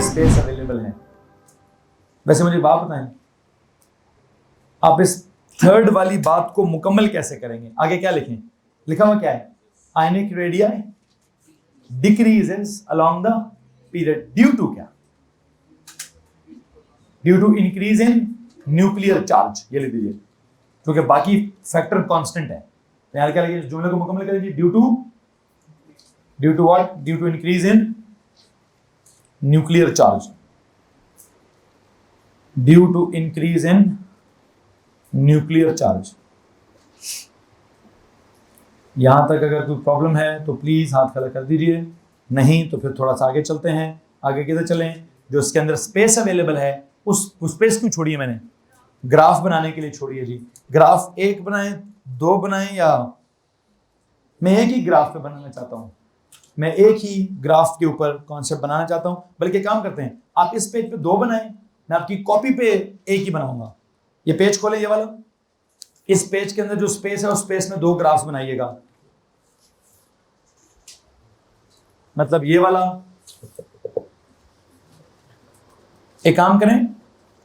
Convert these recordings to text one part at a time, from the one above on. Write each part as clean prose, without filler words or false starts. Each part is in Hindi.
स्पेस अवेलेबल है। वैसे मुझे बात बताएं, आप इस थर्ड वाली बात को मुकम्मल कैसे करेंगे? आगे क्या लिखें? लिखा हुआ क्या है? Ionic radii decreases along the period due to क्या? Due to increase in nuclear charge. ये लिख दीजिए, क्योंकि बाकी फैक्टर कांस्टेंट है। तो यहां क्या लिखिए? जुमले को मुकम्मल कर दीजिए। Due to what? Due to increase in nuclear charge. Due to increase in nuclear charge. यहां तक अगर कोई प्रॉब्लम है तो प्लीज हाथ खड़ा कर दीजिए, नहीं तो फिर थोड़ा सा आगे चलते हैं। आगे किधर चलें? जो इसके अंदर स्पेस अवेलेबल है उस स्पेस क्यों छोड़ी है मैंने? ग्राफ बनाने के लिए छोड़ी है जी। ग्राफ एक बनाएं, दो बनाएं, या मैं एक ही ग्राफ पे बनाना चाहता हूं? मैं एक ही ग्राफ के ऊपर कॉन्सेप्ट बनाना चाहता हूं। बल्कि काम करते हैं, आप इस पेज पे दो बनाएं, मैं आपकी कॉपी पे एक ही बनाऊंगा। ये पेज खोलें, ये वाला। इस पेज के अंदर जो स्पेस है उस स्पेस में दो ग्राफ्स बनाइएगा। मतलब ये वाला। एक काम करें,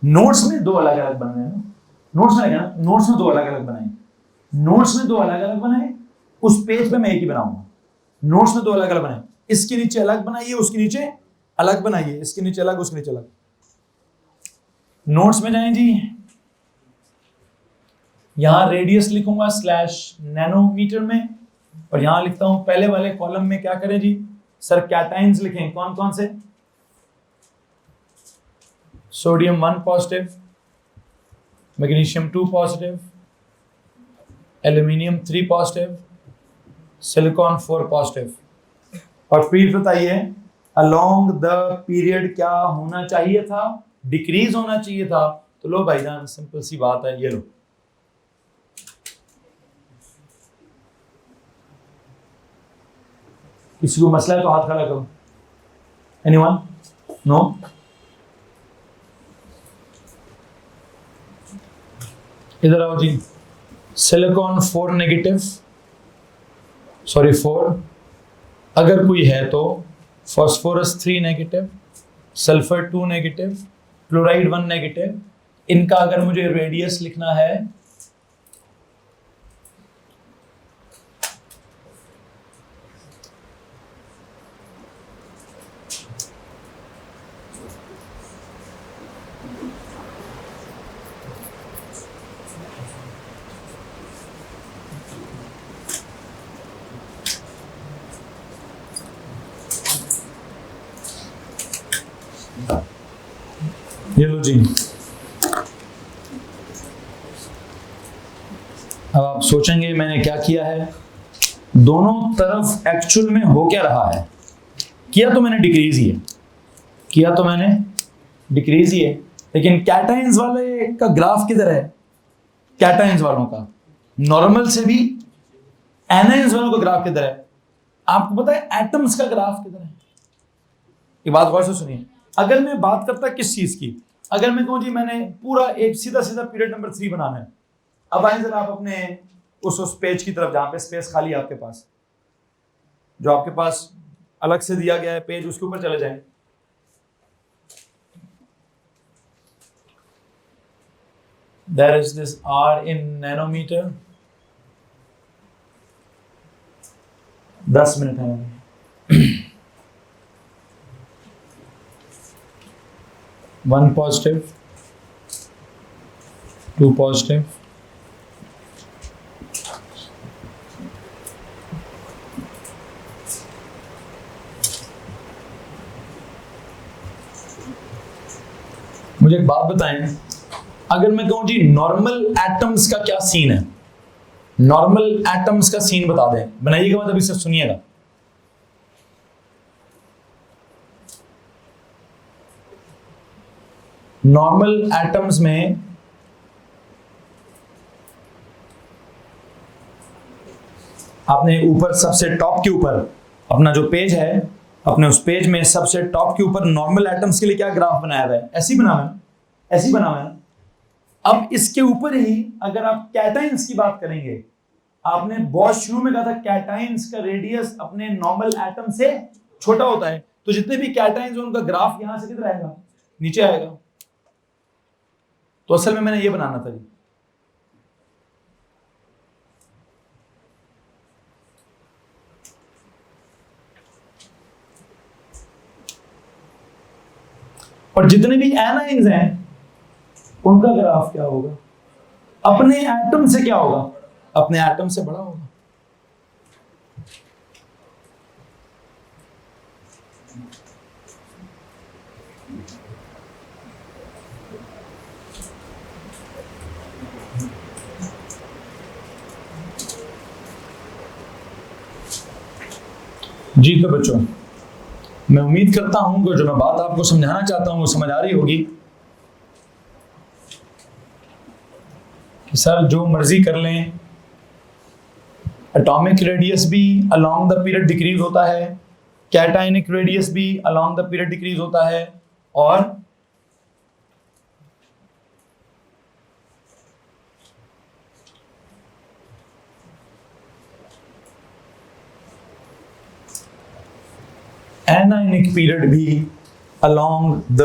नोट्स में दो अलग अलग बनाए हैं। नोट्स में ना, नोट्स में दो अलग अलग बनाए। नोट्स में दो अलग अलग बनाए, उस पेज पे मैं एक ही बनाऊंगा। नोट्स में दो अलग अलग बनाए, इसके नीचे अलग बनाइए, उसके नीचे अलग बनाइए, इसके नीचे अलग, उसके नीचे अलग। नोट्स में जाएं जी, यहां रेडियस लिखूंगा स्लैश नैनोमीटर में, और यहां लिखता हूं पहले वाले कॉलम में क्या करें जी सर? कैटाइंस लिखें। कौन कौन से? Sodium 1 positive, magnesium 2 positive, aluminium 3 positive, silicon 4 positive. और प्लीज बताइए अलोंग द पीरियड क्या होना चाहिए था? डिक्रीज होना चाहिए था। तो लो भाईजान, सिंपल सी बात है, ये लो। किसी को मसला है तो हाथ खड़ा करो। एनीवन? नो? इधर आओ जी। सिलिकॉन 4 नेगेटिव, सॉरी 4, अगर कोई है तो phosphorus 3 negative, sulphur 2 negative, chloride 1 negative. इनका अगर मुझे रेडियस लिखना है ये लो जी। अब आप सोचेंगे मैंने क्या किया है? दोनों तरफ एक्चुअल में हो क्या रहा है? किया तो मैंने डिक्रीज ही है, किया तो मैंने डिक्रीज ही है, लेकिन कैटाइंस वाले का ग्राफ किधर है? कैटाइंस वालों का नॉर्मल से भी एनाइंस वालों का ग्राफ किधर है? आपको पता है एटम्स का ग्राफ किधर है? ये बात गौर से सुनिए। अगर मैं बात करता किस चीज की, अगर मैं कहूं जी मैंने पूरा एक सीधा सीधा पीरियड नंबर 3 बनाना है। अब आइए जरा आप अपने उस पेज की तरफ जहां पे स्पेस खाली है आपके पास, जो आपके पास अलग से दिया गया है पेज, उसके ऊपर चले जाएं। There is this R in nanometer. 10 minute है। 1 पॉजिटिव, 2 पॉजिटिव, मुझे एक बात बताएं, अगर मैं कहूं जी नॉर्मल एटम्स का क्या सीन है? नॉर्मल एटम्स का सीन बता दें, बनाइएगा, मतलब इसे सुनिएगा। नॉर्मल एटम्स में आपने ऊपर सबसे टॉप के ऊपर अपना जो पेज है, अपने उस पेज में सबसे टॉप के ऊपर नॉर्मल एटम्स के लिए क्या ग्राफ बनाया हुआ है? ऐसी बनाना है, ऐसी बनाना है। अब इसके ऊपर ही अगर आप कैटाइंस की बात करेंगे, आपने बहुत शुरू में कहा था कैटाइंस का रेडियस अपने नॉर्मल एटम से छोटा होता है, तो जितने भी कैटाइंस उनका ग्राफ यहां से किधर आएगा, नीचे आएगा। तो असल में मैंने ये बनाना था जी। और जितने भी एनाइंस हैं उनका ग्राफ क्या होगा, अपने एटम से क्या होगा, अपने एटम से बड़ा होगा। जी तो बच्चों, मैं उम्मीद करता हूं कि जो मैं बात आपको समझाना चाहता हूं वो समझ आ रही होगी कि सर जो मर्जी कर लें, एटॉमिक रेडियस भी अलोंग द पीरियड डिक्रीज होता है, कैटायनिक रेडियस भी अलोंग द पीरियड डिक्रीज होता है, और एनायनिक पीरियड भी अलोंग द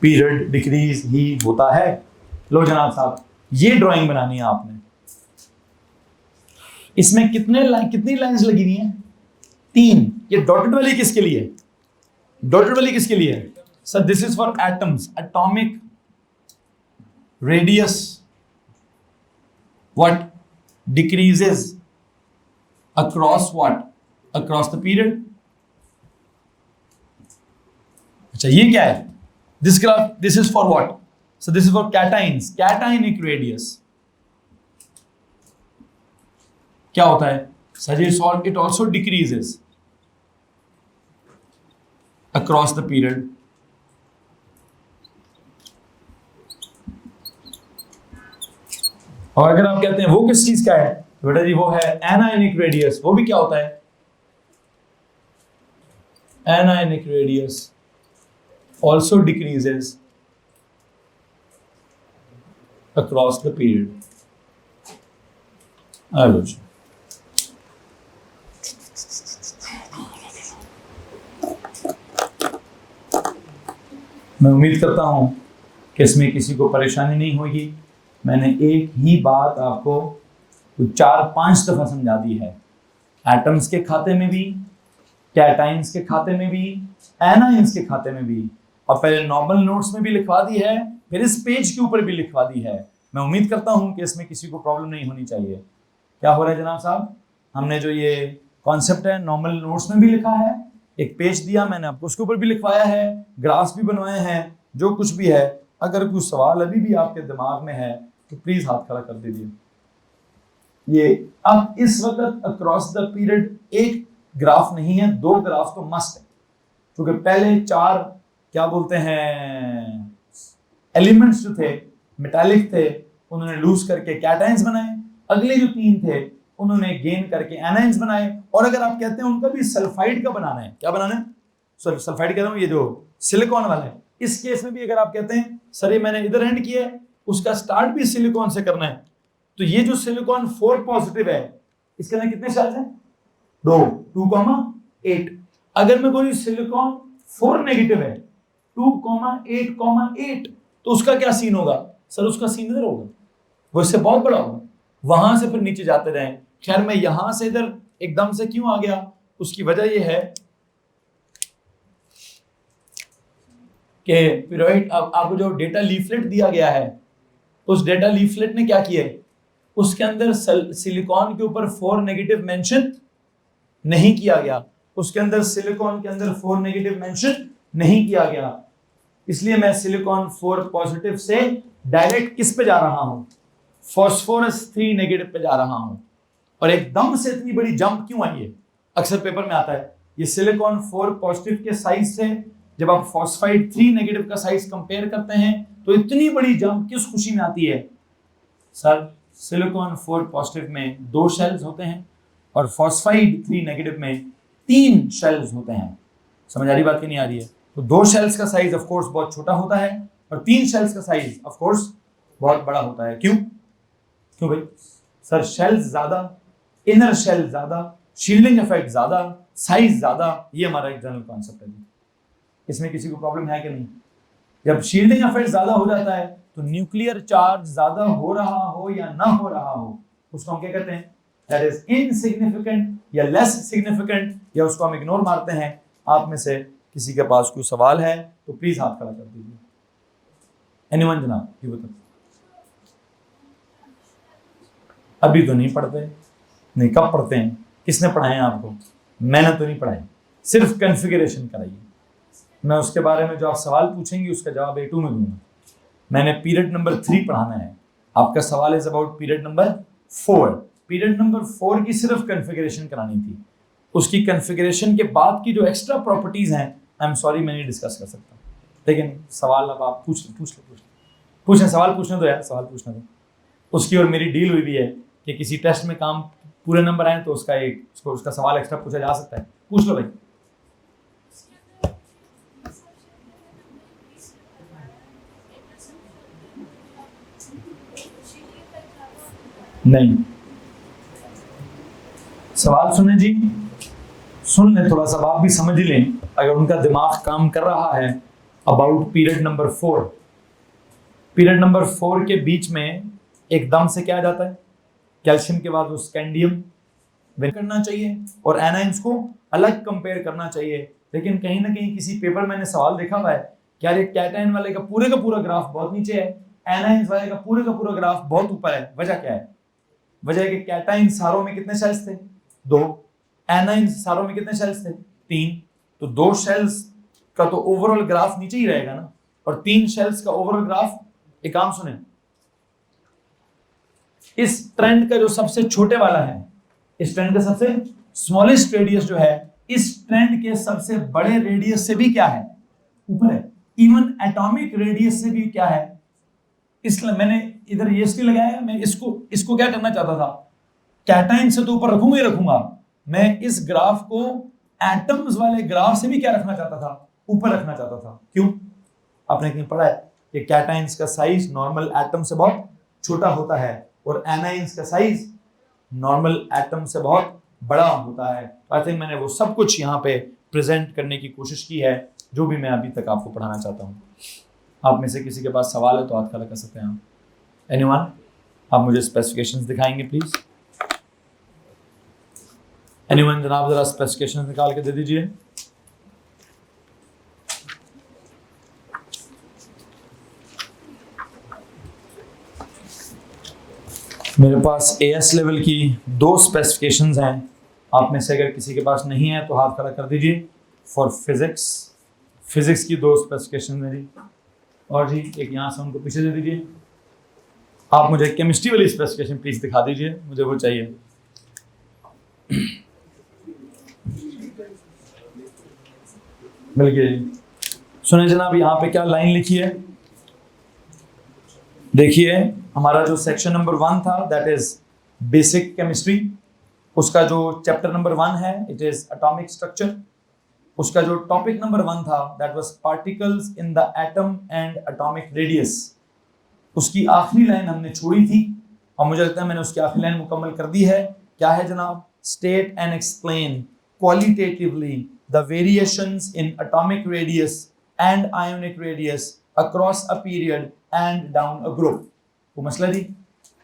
पीरियड डिक्रीज ही होता है। लो जनाब साहब, ये ड्राइंग बनानी है आपने। इसमें कितनी लाइंस लगी हुई हैं, 3। ये डॉटेड वाली किसके लिए है, डॉटेड वाली किसके लिए है sir, this is for atoms, atomic radius what decreases across what, across the period. अच्छा ये क्या है, this graph, this is for what, so this is for cations, cationic radius क्या होता है sir, it also decreases across the period. और अगर आप कहते हैं वो किस चीज का है, तो बेटा जी वो है एनायनिक रेडियस। वो भी क्या होता है, anionic radius also decreases across the period। Hello जी, मैं उम्मीद करता हूं कि इसमें किसी को परेशानी नहीं होगी। मैंने एक ही बात आपको 4-5 दफा समझा दी है, एटम्स के खाते में भी, कैटाइंस के खाते में भी, एनाइंस के खाते में भी, और पहले नॉर्मल नोट्स में भी लिखवा दी है, फिर इस पेज के ऊपर भी लिखवा दी है। मैं उम्मीद करता हूं कि इसमें किसी को प्रॉब्लम नहीं होनी चाहिए। क्या हो रहा है जनाब साहब, हमने जो ये कॉन्सेप्ट है नॉर्मल नोट्स में भी लिखा है, एक पेज दिया मैंने आपको, उसके ऊपर भी लिखवाया है, ग्राफ्स भी बनवाए हैं, जो कुछ भी है। अगर कोई सवाल अभी भी आपके दिमाग में है तो प्लीज हाथ खड़ा कर दीजिए। ये अब इस वक्त अक्रॉस द पीरियड एक ग्राफ नहीं है, 2 ग्राफ तो मस्ट है, क्योंकि पहले 4 क्या बोलते हैं एलिमेंट्स जो थे मेटालिक थे, उन्होंने लूज करके कैटाइंस बनाए, अगले जो 3 थे उन्होंने गेन करके एनाइंस बनाए। और अगर आप कहते हैं उनका भी सल्फाइड का बनाना है, क्या बनाना है, सल्फाइड कह रहा हूं, ये जो सिलिकॉन वाला है, इस केस में भी अगर आप कहते हैं सर ये मैंने इधर एंड किया है, उसका स्टार्ट भी सिलिकॉन से करना है, तो ये जो सिलिकॉन 4 पॉजिटिव है, इसके अंदर कितने शेल्स हैं, 2,8। अगर मैं कोई सिलिकॉन 4 नेगेटिव है, 2,8,8, तो उसका क्या सीन होगा सर, उसका सीन इधर होगा, वो इससे बहुत बड़ा होगा, वहां से फिर नीचे जाते रहें। खैर मैं यहां से इधर एकदम से क्यों आ गया, उसकी वजह यह है कि पीरियड आपको जो डेटा लीफलेट दिया गया है, उस डेटा लीफलेट ने क्या किया है, उसके अंदर सिलिकॉन के ऊपर 4 नेगेटिव मेंशन नहीं किया गया, उसके अंदर सिलिकॉन के अंदर 4 नेगेटिव मेंशन नहीं किया गया, इसलिए मैं सिलिकॉन 4 पॉजिटिव से डायरेक्ट किस पे जा रहा हूं, फास्फोरस 3 नेगेटिव पे जा रहा हूं। और एकदम से इतनी बड़ी जंप क्यों आई है, अक्सर पेपर में आता है, ये सिलिकॉन 4 पॉजिटिव के साइज से जब आप फॉस्फाइड 3 नेगेटिव का साइज कंपेयर करते हैं तो इतनी बड़ी जंप किस खुशी में आती है सर, सिलिकॉन 4 पॉजिटिव में 2 शेल्स होते हैं और फॉस्फाइड 3 नेगेटिव में 3 शेल्स होते हैं। समझ आ रही बात कि नहीं आ रही है? तो 2 शेल्स का साइज ऑफ कोर्स बहुत छोटा होता है और 3 शेल्स का साइज ऑफ कोर्स बहुत बड़ा होता है। क्यों क्यों भाई सर, शेल्स ज्यादा, इनर शेल ज्यादा, शील्डिंग इफेक्ट ज्यादा, साइज ज्यादा, ये हमारा एक जनरल कॉन्सेप्ट है। इसमें किसी को प्रॉब्लम है कि नहीं? जब शील्डिंग इफेक्ट ज्यादा हो जाता है तो न्यूक्लियर चार्ज ज्यादा हो रहा हो या ना हो रहा हो, उसको हम क्या कहते हैं? दैट इज इनसिग्निफिकेंट या लेस सिग्निफिकेंट, या उसको हम इग्नोर मारते हैं। आप में से किसी के पास कोई सवाल है तो प्लीज हाथ खड़ा कर दीजिए। एनीवन जनाब, ये बताओ। अभी तो नहीं पढ़ते? नहीं, कब पढ़ते हैं? किसने पढ़ाए आपको? मैंने तो नहीं पढ़ाई, सिर्फ कॉन्फ़िगरेशन कराई। मैं उसके बारे में जो आप सवाल पूछेंगे उसका जवाब A2 में दूंगा। मैंने पीरियड नंबर 3 पढ़ाना है, आपका सवाल is about period number 4। Period number 4 की सिर्फ कॉन्फ़िगरेशन करानी थी। उसकी कॉन्फ़िगरेशन के बाद की जो एक्स्ट्रा प्रॉपर्टीज हैं, आई एम सॉरी मैं नहीं डिस्कस कर सकता। लेकिन सवाल अब आप पूछें, सवाल पूछने दो यार, सवाल पूछने दो। उसकी और मेरी डील हुई भी है कि किसी टेस्ट में काम पूरे नंबर आए तो उसका सवाल एक्स्ट्रा पूछा जा सकता है। पूछ लो भाई। नहीं, सवाल सुने जी, सुन ले थोड़ा सा, आप भी समझ लें अगर उनका दिमाग काम कर रहा है about period number 4। Period number 4 के बीच में एकदम से क्या आ जाता है? कैल्शियम के बाद वो स्कैंडियम करना चाहिए और एनाइंस को अलग कंपेयर करना चाहिए। लेकिन कहीं ना कहीं किसी पेपर मैंने सवाल देखा हुआ है कि यार कैटायन वाले का पूरा ग्राफ बहुत नीचे है, एनाइंस वाले का पूरा ग्राफ बहुत ऊपर है। वजह क्या है? वजह है कि कैटाइन सारों में कितने शेल्स थे? 2। एनाइन सारों में कितने शेल्स थे? 3। तो 2 शेल्स का तो ओवरऑल ग्राफ नीचे ही रहेगा ना, और 3 शेल्स का ओवरऑल ग्राफ। एक काम सुने, इस ट्रेंड का जो सबसे छोटे वाला है, इस ट्रेंड का सबसे स्मॉलेस्ट रेडियस जो है, इस ट्रेंड के सबसे बड़े रेडियस से भी क्या है? ऊपर है। इवन एटॉमिक रेडियस से भी क्या है? इसलिए मैंने इधर ये इसलिए लगाया, मैं इसको क्या करना चाहता था? कैटाइन से तो ऊपर रखूंगा ही रखूंगा, मैं इस ग्राफ को एटम्स वाले ग्राफ से भी क्या रखना चाहता था? ऊपर रखना चाहता था। क्यों? आपने कहीं पढ़ा है कि कैटाइंस का साइज नॉर्मल एटम से बहुत छोटा होता है और एनाइंस का साइज नॉर्मल एटम से बहुत बड़ा होता है। आई थिंक मैंने वो सब कुछ यहाँ पे प्रेजेंट करने की कोशिश की है जो भी मैं अभी तक आपको पढ़ाना चाहता हूँ। आप में से किसी के पास सवाल है तो हाथ खड़ा कर सकते हैं आप। एनीवन? आप मुझे स्पेसिफिकेशंस दिखाएंगे प्लीज। एनीवन जनाब, जरा स्पेसिफिकेशंस निकाल के दे दीजिए। मेरे पास AS लेवल की 2 स्पेसिफिकेशंस हैं। आप में से अगर किसी के पास नहीं है तो हाथ खड़ा कर दीजिए। फॉर फिजिक्स की 2 स्पेसिफिकेशन है जी। और जी एक यहाँ से उनको पीछे दे दीजिए। आप मुझे केमिस्ट्री वाली स्पेसिफिकेशन प्लीज दिखा दीजिए, मुझे वो चाहिए। मिल गया जी। सुने जनाब, यहाँ पे क्या लाइन लिखी है? देखिए, हमारा जो सेक्शन नंबर 1 था दैट इज बेसिक केमिस्ट्री, उसका जो चैप्टर नंबर 1 है इट इज एटॉमिक स्ट्रक्चर। उसका जो टॉपिक नंबर 1 था that was particles in the atom and atomic radius. उसकी आखिरी लाइन हमने छोड़ी थी और मुझे लगता है मैंने उसकी आखिरी लाइन मुकम्मल कर दी है। क्या है जनाब? State and explain qualitatively the variations in atomic radius and ionic radius across a period and down a group. वो मसला जी,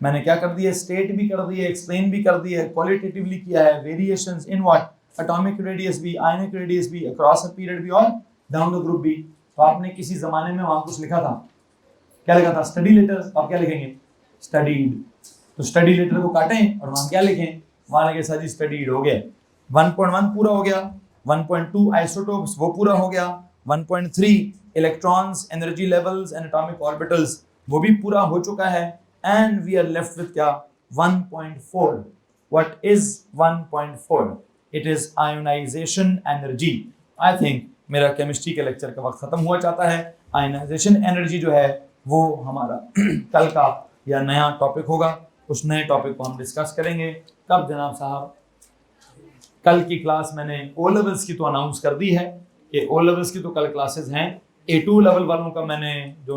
मैंने क्या कर दिया? स्टेट भी कर दिया, एक्सप्लेन भी कर दिया, क्वालिटेटिवली किया है। Variations in what? Atomic radius भी, आयोनिक रेडियस भी, अक्रॉस अ पीरियड भी और डाउन द ग्रुप भी। तो आपने किसी जमाने में वहां कुछ लिखा था, क्या लिखा था? Study letter. आप क्या लिखेंगे? स्टडीड। तो स्टडी लेटर को काटें और वहां क्या लिखें? वहां लगे सर जी स्टडीड हो गया। 1.1 पूरा हो गया, 1.2 आइसोटोप्स वो पूरा हो गया, 1.3 electrons, energy levels and atomic orbitals वो भी पूरा हो चुका है। And we are left with क्या? 1.4। What is 1.4? It is ionisation energy. I think मेरा केमिस्ट्री के लेक्चर का वक्त खत्म हुआ चाहता है। आयोनाइजेशन एनर्जी जो है वो हमारा कल का या नया टॉपिक होगा। उस नए टॉपिक को हम डिस्कस करेंगे। कब जनाब साहब? कल की क्लास मैंने O लेवल्स की तो अनाउंस कर दी है कि O लेवल्स की तो कल क्लासेस हैं। A2 लेवल वालों का मैंने जो